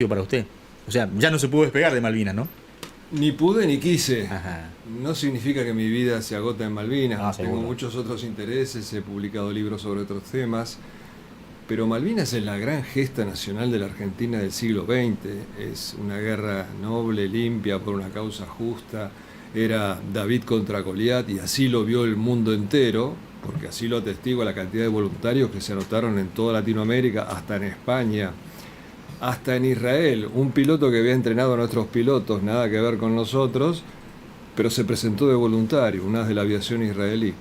para usted. O sea, ya no se pudo despegar de Malvinas, ¿no? Ni pude ni quise. Ajá. No significa que mi vida se agota en Malvinas. Ah, Tengo seguro. muchos otros intereses, he publicado libros sobre otros temas. Pero Malvinas es la gran gesta nacional de la Argentina del siglo XX. Es una guerra noble, limpia, por una causa justa. Era David contra Goliat y así lo vio el mundo entero, porque así lo atestigua la cantidad de voluntarios que se anotaron en toda Latinoamérica, hasta en España, hasta en Israel. Un piloto que había entrenado a nuestros pilotos, nada que ver con nosotros, pero se presentó de voluntario, un as de la aviación israelí.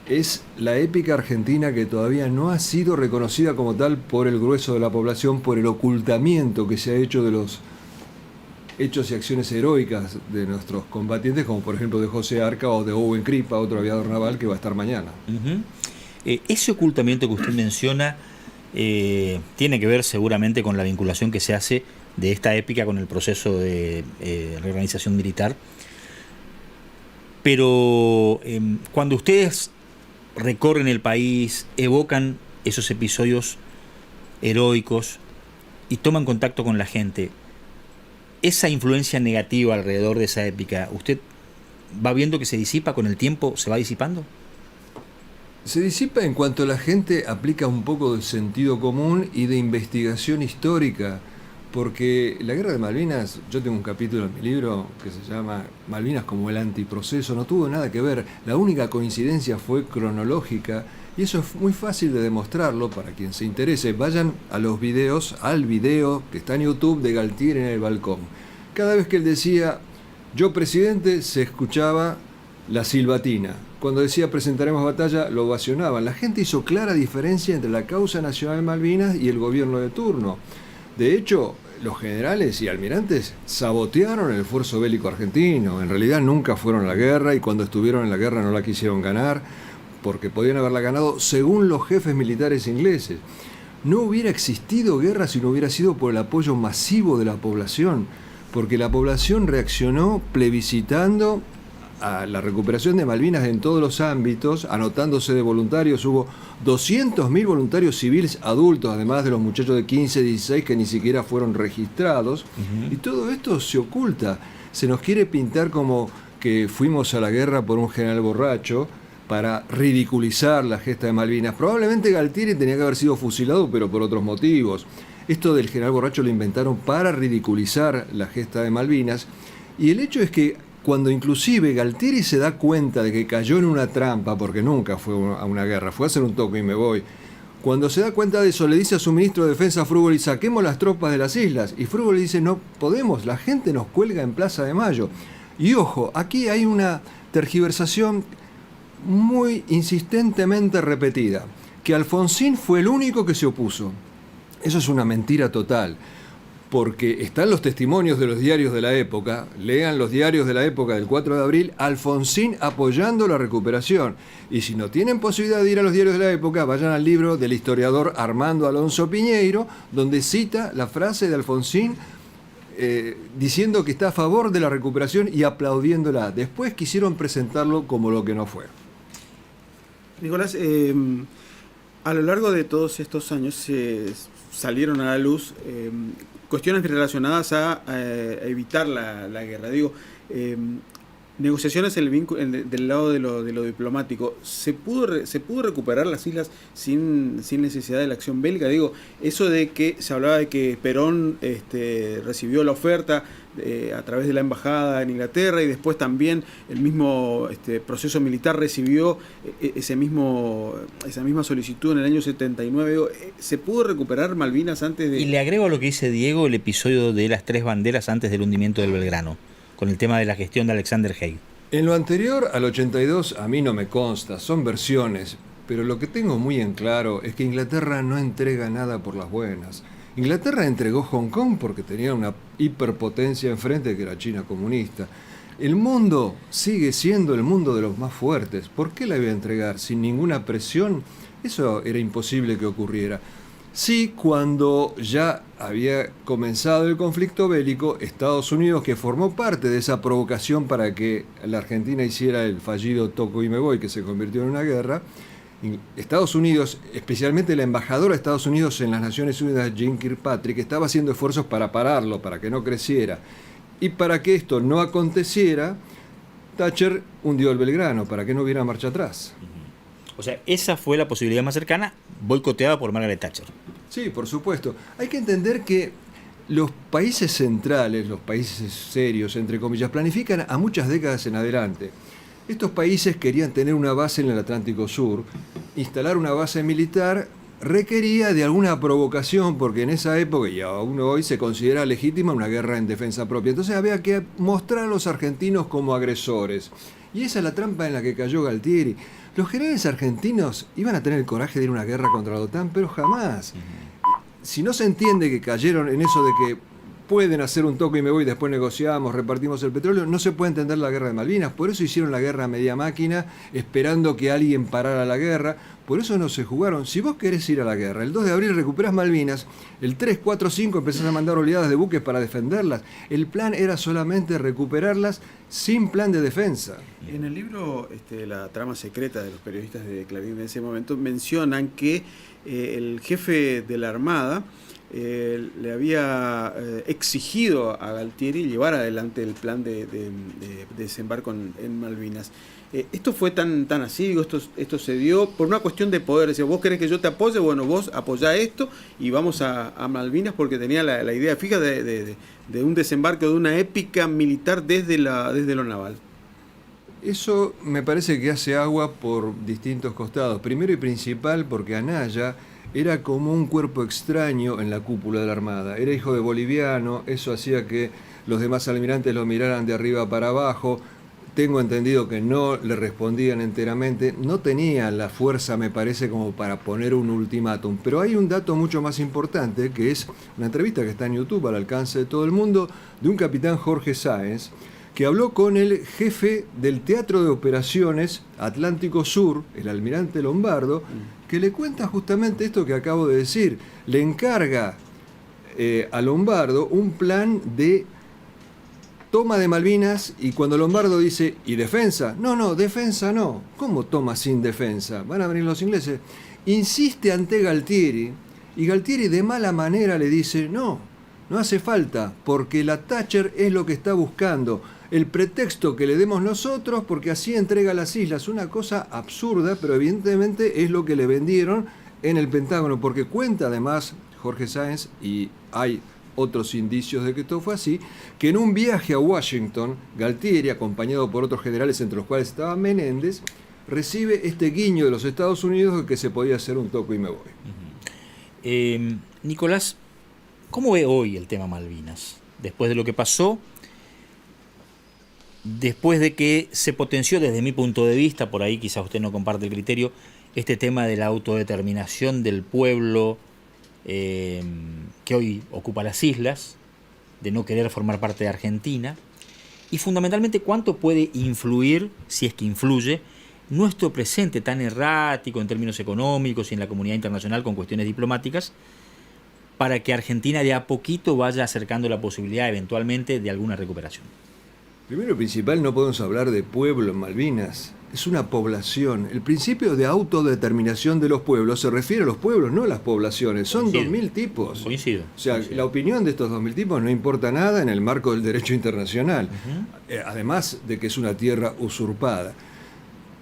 Es la épica argentina que todavía no ha sido reconocida como tal por el grueso de la población, por el ocultamiento que se ha hecho de los hechos y acciones heroicas de nuestros combatientes, como por ejemplo de José Arca o de Owen Kripa, otro aviador naval que va a estar mañana. Ese ocultamiento que usted menciona tiene que ver seguramente con la vinculación que se hace de esta épica con el proceso de reorganización militar. Pero cuando ustedes recorren el país, evocan esos episodios heroicos y toman contacto con la gente, esa influencia negativa alrededor de esa épica, ¿usted va viendo que se disipa con el tiempo? ¿Se va disipando? Se disipa en cuanto la gente aplica un poco de sentido común y de investigación histórica, porque la guerra de Malvinas, yo tengo un capítulo en mi libro que se llama Malvinas como el antiproceso, no tuvo nada que ver, la única coincidencia fue cronológica, y eso es muy fácil de demostrarlo para quien se interese. Vayan a los videos, al video que está en YouTube de Galtieri en el balcón. Cada vez que él decía, yo presidente, se escuchaba la silbatina. Cuando decía presentaremos batalla, lo ovacionaban. La gente hizo clara diferencia entre la causa nacional de Malvinas y el gobierno de turno. De hecho, los generales y almirantes sabotearon el esfuerzo bélico argentino. En realidad nunca fueron a la guerra y cuando estuvieron en la guerra no la quisieron ganar, porque podían haberla ganado según los jefes militares ingleses. No hubiera existido guerra si no hubiera sido por el apoyo masivo de la población, porque la población reaccionó plebiscitando a la recuperación de Malvinas en todos los ámbitos, anotándose de voluntarios. Hubo 200.000 voluntarios civiles adultos, además de los muchachos de 15, 16 que ni siquiera fueron registrados. Y todo esto se oculta. Se nos quiere pintar como que fuimos a la guerra por un general borracho, para ridiculizar la gesta de Malvinas. Probablemente Galtieri tenía que haber sido fusilado, pero por otros motivos. Esto del general borracho lo inventaron para ridiculizar la gesta de Malvinas. Y el hecho es que cuando inclusive Galtieri se da cuenta de que cayó en una trampa, porque nunca fue a una guerra, fue a hacer un toque y me voy. Cuando se da cuenta de eso, le dice a su ministro de Defensa, Frugoli, saquemos las tropas de las islas. Y Frugoli dice, no podemos, la gente nos cuelga en Plaza de Mayo. Y ojo, aquí hay una tergiversación muy insistentemente repetida, que Alfonsín fue el único que se opuso. Eso es una mentira total, porque están los testimonios de los diarios de la época, lean los diarios de la época del 4 de abril, Alfonsín apoyando la recuperación. Y si no tienen posibilidad de ir a los diarios de la época, vayan al libro del historiador Armando Alonso Piñeiro, donde cita la frase de Alfonsín diciendo que está a favor de la recuperación y aplaudiéndola. Después quisieron presentarlo como lo que no fue. Nicolás, a lo largo de todos estos años salieron a la luz cuestiones relacionadas a evitar la guerra. Digo, negociaciones del lado de lo diplomático. ¿Se pudo recuperar las islas sin necesidad de la acción bélica? Digo, eso de que se hablaba de que Perón recibió la oferta a través de la embajada en Inglaterra y después también el mismo proceso militar recibió esa misma solicitud en el año 79. Digo, ¿se pudo recuperar Malvinas antes de...? Y le agrego a lo que dice Diego el episodio de las 3 banderas antes del hundimiento del Belgrano, con el tema de la gestión de Alexander Haig. En lo anterior al 82 a mí no me consta, son versiones, pero lo que tengo muy en claro es que Inglaterra no entrega nada por las buenas. Inglaterra entregó Hong Kong porque tenía una hiperpotencia enfrente que era China comunista. El mundo sigue siendo el mundo de los más fuertes. ¿Por qué la iba a entregar sin ninguna presión? Eso era imposible que ocurriera. Sí, cuando ya había comenzado el conflicto bélico, Estados Unidos, que formó parte de esa provocación para que la Argentina hiciera el fallido toco y me voy, que se convirtió en una guerra, Estados Unidos, especialmente la embajadora de Estados Unidos en las Naciones Unidas, Jean Kirkpatrick, estaba haciendo esfuerzos para pararlo, para que no creciera. Y para que esto no aconteciera, Thatcher hundió el Belgrano, para que no hubiera marcha atrás. O sea, esa fue la posibilidad más cercana, boicoteada por Margaret Thatcher. Sí, por supuesto. Hay que entender que los países centrales, los países serios, entre comillas, planifican a muchas décadas en adelante. Estos países querían tener una base en el Atlántico Sur. Instalar una base militar requería de alguna provocación, porque en esa época, y aún hoy, se considera legítima una guerra en defensa propia. Entonces había que mostrar a los argentinos como agresores. Y esa es la trampa en la que cayó Galtieri. Los generales argentinos iban a tener el coraje de ir a una guerra contra la OTAN, pero jamás. Si no se entiende que cayeron en eso de que pueden hacer un toque y me voy, después negociamos, repartimos el petróleo, no se puede entender la guerra de Malvinas. Por eso hicieron la guerra a media máquina, esperando que alguien parara la guerra. Por eso no se jugaron. Si vos querés ir a la guerra, el 2 de abril recuperás Malvinas, el 3, 4, 5 empezás a mandar oleadas de buques para defenderlas. El plan era solamente recuperarlas sin plan de defensa. En el libro La trama secreta de los periodistas de Clarín en ese momento mencionan que el jefe de la Armada le había exigido a Galtieri llevar adelante el plan de desembarco en Malvinas. ¿Esto fue tan así? Digo, esto se dio por una cuestión de poder. Decía, vos querés que yo te apoye, bueno, vos apoyá esto y vamos a Malvinas, porque tenía la idea fija de un desembarco, de una épica militar desde lo naval. Eso me parece que hace agua por distintos costados. Primero y principal porque Anaya era como un cuerpo extraño en la cúpula de la Armada. Era hijo de boliviano, eso hacía que los demás almirantes lo miraran de arriba para abajo. Tengo entendido que no le respondían enteramente. No tenía la fuerza, me parece, como para poner un ultimátum. Pero hay un dato mucho más importante, que es una entrevista que está en YouTube al alcance de todo el mundo, de un capitán Jorge Sáenz, que habló con el jefe del Teatro de Operaciones Atlántico Sur, el almirante Lombardo, que le cuenta justamente esto que acabo de decir. Le encarga a Lombardo un plan de toma de Malvinas, y cuando Lombardo dice, ¿y defensa? No, defensa no. ¿Cómo toma sin defensa? Van a venir los ingleses. Insiste ante Galtieri, y Galtieri de mala manera le dice, no hace falta, porque la Thatcher es lo que está buscando. El pretexto que le demos nosotros, porque así entrega las islas. Una cosa absurda, pero evidentemente es lo que le vendieron en el Pentágono, porque cuenta además Jorge Sáenz, y hay otros indicios de que esto fue así, que en un viaje a Washington, Galtieri, acompañado por otros generales, entre los cuales estaba Menéndez, recibe este guiño de los Estados Unidos de que se podía hacer un toco y me voy. Nicolás, ¿cómo ve hoy el tema Malvinas? Después de lo que pasó, después de que se potenció, desde mi punto de vista, por ahí quizás usted no comparte el criterio, este tema de la autodeterminación del pueblo que hoy ocupa las islas, de no querer formar parte de Argentina, y fundamentalmente cuánto puede influir, si es que influye, nuestro presente tan errático en términos económicos y en la comunidad internacional con cuestiones diplomáticas, para que Argentina de a poquito vaya acercando la posibilidad eventualmente de alguna recuperación. Primero y principal, no podemos hablar de pueblo en Malvinas. Es una población. El principio de autodeterminación de los pueblos se refiere a los pueblos, no a las poblaciones. Son 2.000 tipos. Coincido. O sea, la opinión de estos 2.000 tipos no importa nada en el marco del derecho internacional. Además de que es una tierra usurpada.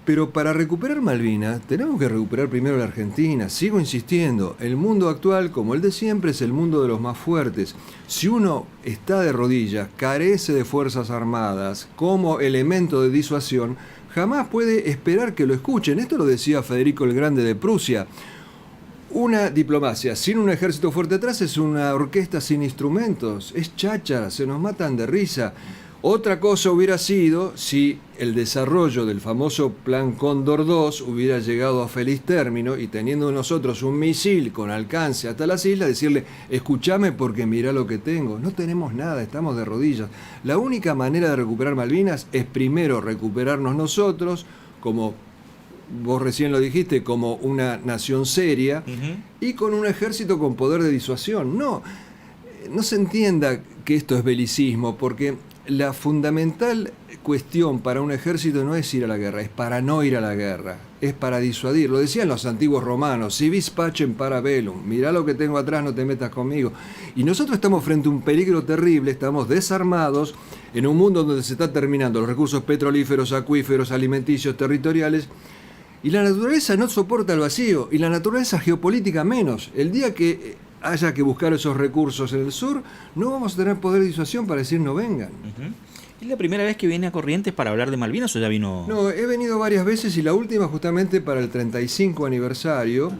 Pero para recuperar Malvinas, tenemos que recuperar primero la Argentina. Sigo insistiendo, el mundo actual, como el de siempre, es el mundo de los más fuertes. Si uno está de rodillas, carece de fuerzas armadas como elemento de disuasión, jamás puede esperar que lo escuchen. Esto lo decía Federico el Grande de Prusia. Una diplomacia sin un ejército fuerte atrás es una orquesta sin instrumentos. Es cháchara, se nos matan de risa. Otra cosa hubiera sido si el desarrollo del famoso Plan Cóndor II hubiera llegado a feliz término y teniendo nosotros un misil con alcance hasta las islas, decirle, escúchame porque mirá lo que tengo. No tenemos nada, estamos de rodillas. La única manera de recuperar Malvinas es primero recuperarnos nosotros, como vos recién lo dijiste, como una nación seria y con un ejército con poder de disuasión. No se entienda que esto es belicismo, porque la fundamental cuestión para un ejército no es ir a la guerra, es para no ir a la guerra, es para disuadir. Lo decían los antiguos romanos, si vis pacem para bellum, mirá lo que tengo atrás, no te metas conmigo. Y nosotros estamos frente a un peligro terrible, estamos desarmados en un mundo donde se está terminando los recursos petrolíferos, acuíferos, alimenticios, territoriales, y la naturaleza no soporta el vacío, y la naturaleza geopolítica menos. El día que haya que buscar esos recursos en el sur, no vamos a tener poder de disuasión para decir no vengan. ¿Es la primera vez que viene a Corrientes para hablar de Malvinas o ya vino? No, he venido varias veces y la última justamente para el 35 aniversario,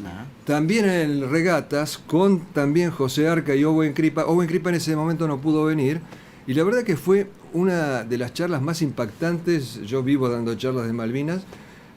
también en el Regatas, con también José Arca y Owen Cripa. Owen Cripa en ese momento no pudo venir, y la verdad que fue una de las charlas más impactantes. Yo vivo dando charlas de Malvinas,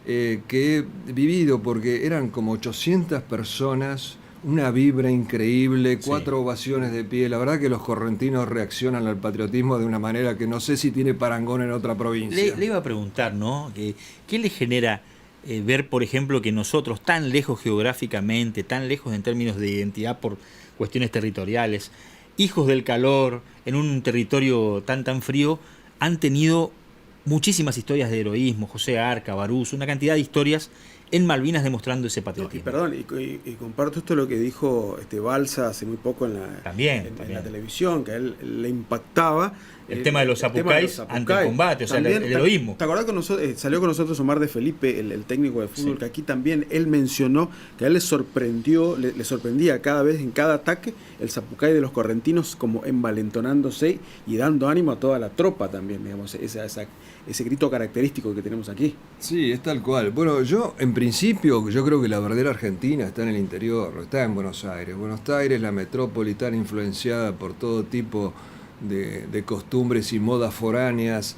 que he vivido, porque eran como 800 personas, una vibra increíble, 4 ovaciones de pie. La verdad que los correntinos reaccionan al patriotismo de una manera que no sé si tiene parangón en otra provincia. Le iba a preguntar, ¿no? ¿Qué le genera ver, por ejemplo, que nosotros, tan lejos geográficamente, tan lejos en términos de identidad por cuestiones territoriales, hijos del calor, en un territorio tan frío, han tenido muchísimas historias de heroísmo, José Arca, Barús, una cantidad de historias en Malvinas demostrando ese patriotismo? Perdón, y comparto esto lo que dijo Balsa hace muy poco en la televisión, que a él le impactaba. El tema de los zapucais ante el combate, o sea, también, el heroísmo. ¿Te acordás que salió con nosotros Omar de Felipe, el técnico de fútbol, que aquí también él mencionó que a él le sorprendía cada vez, en cada ataque, el zapucay de los correntinos como envalentonándose y dando ánimo a toda la tropa también, digamos, ese grito característico que tenemos aquí. Sí, es tal cual. Bueno, en principio, yo creo que la verdadera Argentina está en el interior, está en Buenos Aires. Buenos Aires, la metrópoli tan influenciada por todo tipo de costumbres y modas foráneas.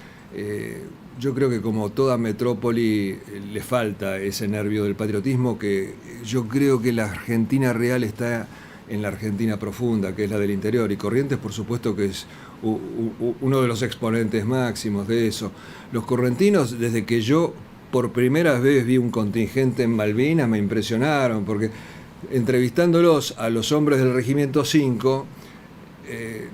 Yo creo que como toda metrópoli le falta ese nervio del patriotismo, que yo creo que la Argentina real está en la Argentina profunda, que es la del interior, y Corrientes por supuesto que es uno de los exponentes máximos de eso. Los correntinos, desde que yo por primera vez vi un contingente en Malvinas, me impresionaron, porque entrevistándolos a los hombres del Regimiento 5,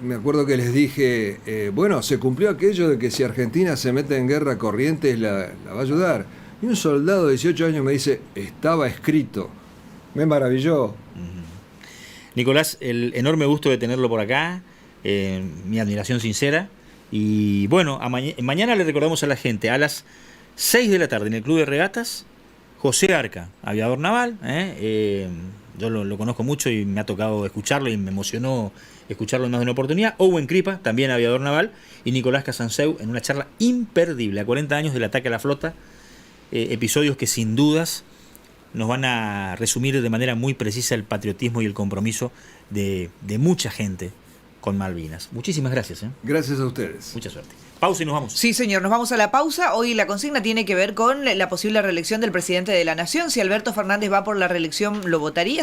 me acuerdo que les dije, bueno, se cumplió aquello de que si Argentina se mete en guerra, Corrientes la va a ayudar. Y un soldado de 18 años me dice, estaba escrito. Me maravilló. Nicolás, el enorme gusto de tenerlo por acá, mi admiración sincera. Y bueno, mañana le recordamos a la gente, a las 6 de la tarde en el Club de Regatas, José Arca, aviador naval. Yo lo conozco mucho y me ha tocado escucharlo y me emocionó escucharlo en más de una oportunidad. Owen Cripa, también aviador naval, y Nicolás Casanseu en una charla imperdible a 40 años del ataque a la flota. Episodios que sin dudas nos van a resumir de manera muy precisa el patriotismo y el compromiso de mucha gente con Malvinas. Muchísimas gracias. Gracias a ustedes. Mucha suerte. Pausa y nos vamos. Sí, señor, nos vamos a la pausa. Hoy la consigna tiene que ver con la posible reelección del presidente de la Nación. Si Alberto Fernández va por la reelección, ¿lo votaría?